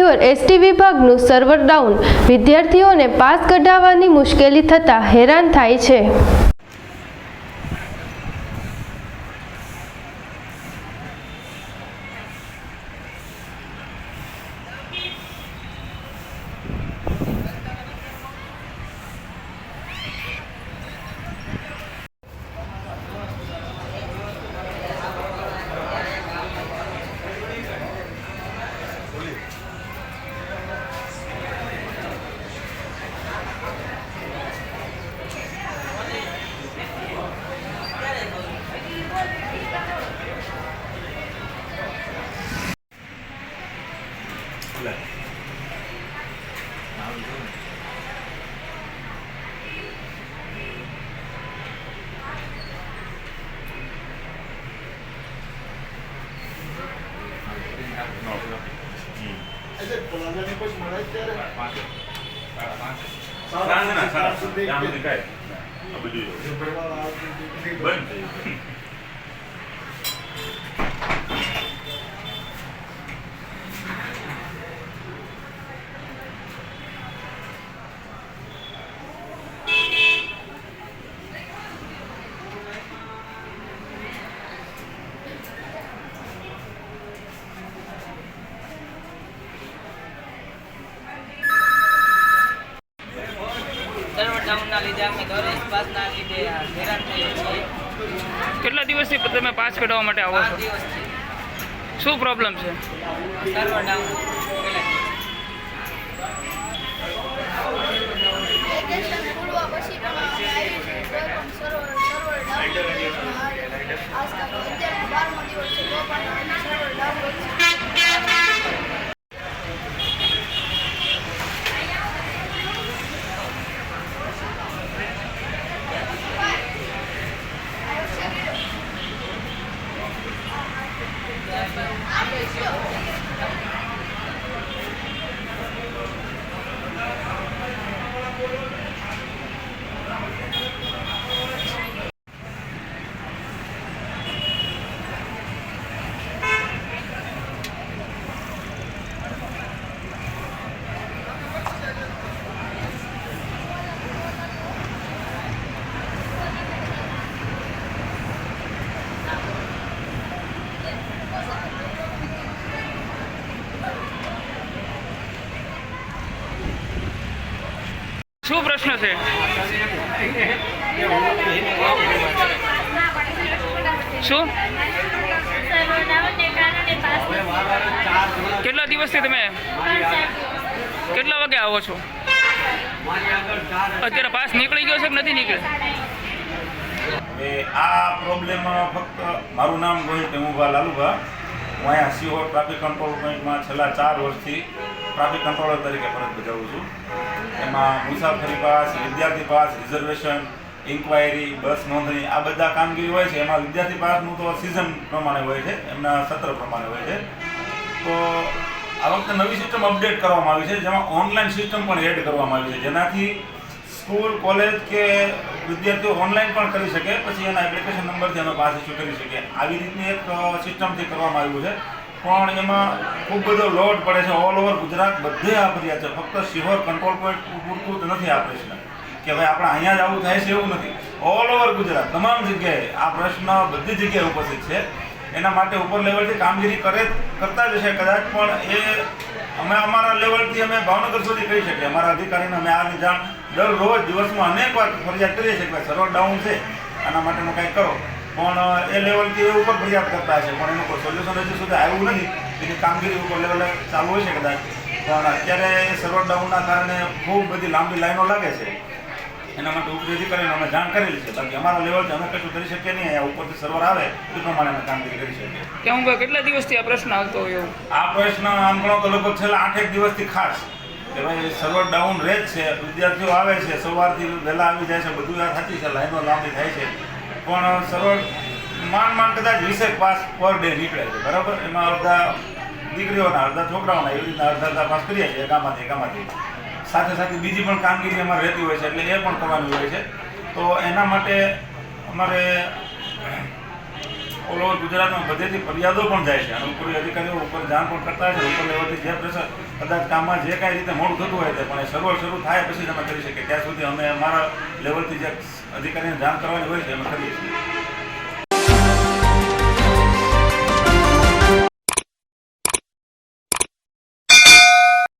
Bangalore ST વિભાગનું server down, વિદ્યાર્થીઓને pass કઢાવવાની મુશ્કેલી થતાં હેરાન થાય છે। કેટલા દિવસથી તમે પાસ કઢાવવા માટે આવો છો? શું પ્રોબ્લેમ છે? સર્વર ડાઉન શું પ્રશ્ન છે? શું કેટલા દિવસથી તમે કેટલા વાગે આવો છો? અત્યારે પાસ નીકળી ગયો છે કે નથી નીકળ્યો? આ પ્રોબ્લેમ ફક્ત મારું નામ રોહિત હેમુભા લાલુભા, હું અહીંયા સિહોર ટ્રાફિક કંટ્રોલ પોઈન્ટમાં છેલ્લા 4 વર્ષથી ટ્રાફિક કંટ્રોલર તરીકે ફરજ બજાવું છું। એમાં મુસાફરી પાસ, વિદ્યાર્થી પાસ, રિઝર્વેશન, ઇન્ક્વાયરી, બસ નોંધણી આ બધા કામગીરી હોય છે। એમાં વિદ્યાર્થી પાસનું તો સિઝન પ્રમાણે હોય છે, એમના સત્ર પ્રમાણે હોય છે। તો આ વખતે નવી સિસ્ટમ અપડેટ કરવામાં આવી છે, જેમાં ઓનલાઈન સિસ્ટમ પણ એડ કરવામાં આવી છે, જેનાથી સ્કૂલ, કોલેજ કે વિદ્યાર્થીઓ ઓનલાઈન પણ કરી શકે, પછી એના એપ્લિકેશન નંબરથી અમે પાસ ઇસ્યુ કરી શકીએ। આવી રીતની એક સિસ્ટમથી કરવામાં આવ્યું છે, પણ એમાં ખૂબ બધો લોડ પડે છે। ઓલ ઓવર ગુજરાત બધે આ ફરિયાદ છે, ફક્ત સિહોર કંટ્રોલ પોઈન્ટ પૂરતું જ નથી આ પ્રશ્ન કે ભાઈ આપણે અહીંયા જ આવું થાય છે એવું નથી। ઓલ ઓવર ગુજરાત તમામ જગ્યાએ આ પ્રશ્ન બધી જગ્યાએ ઉપસ્થિત છે। એના માટે ઉપર લેવલથી કામગીરી કરતા જ હશે કદાચ, પણ એ અમે અમારા લેવલથી અમે ભાવનગર સુધી કરી શકીએ। અમારા અધિકારીને અમે આની જાણ દરરોજ દિવસમાં અનેક વાર ફરિયાદ કરીએ છીએ કે સર્વર ડાઉન છે, આના માટેનું કંઈક કરો, પણ એ લેવલથી એ ઉપર ફરિયાદ કરતા છે, પણ એનું કોઈ સોલ્યુશન હજી સુધી આવ્યું નથી। એની કામગીરી ઉપર લેવલે ચાલુ હોય છે કદાચ, પણ અત્યારે સર્વર ડાઉનના કારણે ખૂબ બધી લાંબી લાઈનો લાગે છે। એના માટે ઉપરી અધિકારીને અમે જાણ કરેલી છે, બાકી અમારા લેવલથી અમે કશું કરી શકીએ નહીં। અહીંયા ઉપરથી સર્વર આવે એ પ્રમાણે અમે કામગીરી કરી શકીએ। કેમ કેટલા દિવસથી આ પ્રશ્ન આવતો હોય એવું? આ પ્રશ્ન આમ ગણો તો લગભગ છેલ્લા 8-1 દિવસથી ખાસ કે ભાઈ સર્વર ડાઉન રહે જ છે, વિદ્યાર્થીઓ આવે છે, સવારથી વહેલા આવી જાય છે, બધું આ સાચી છે, લાઈનો લાંબી થાય છે, પણ સર્વર માંડ કદાચ 20 પાસ પર ડે નીકળે છે, બરાબર। એમાં અડધા દીકરીઓના, અડધા છોકરાઓના, એવી રીતના અડધા પાસ કરીએ છીએ એકામાંથી। સાથે સાથે બીજી પણ કામગીરી અમારે રહેતી હોય છે, એટલે એ પણ કરવાની હોય છે। તો એના માટે અમારે ઓલ ઓવર ગુજરાતમાં બધેથી ફરિયાદો પણ જાય છે અને ઉપરી અધિકારીઓ ઉપર જાણ પણ કરતા છે. ઉપર લેવલથી જે પ્રેશર કદાચ કામમાં જે કાંઈ રીતે મોડું થતું હોય તે પણ એ શરૂ થાય પછી જ અમે કરી શકીએ. ત્યાં સુધી અમે અમારા લેવલથી જે અધિકારીને જાણ કરવાની હોય છે અમે કરીએ છીએ.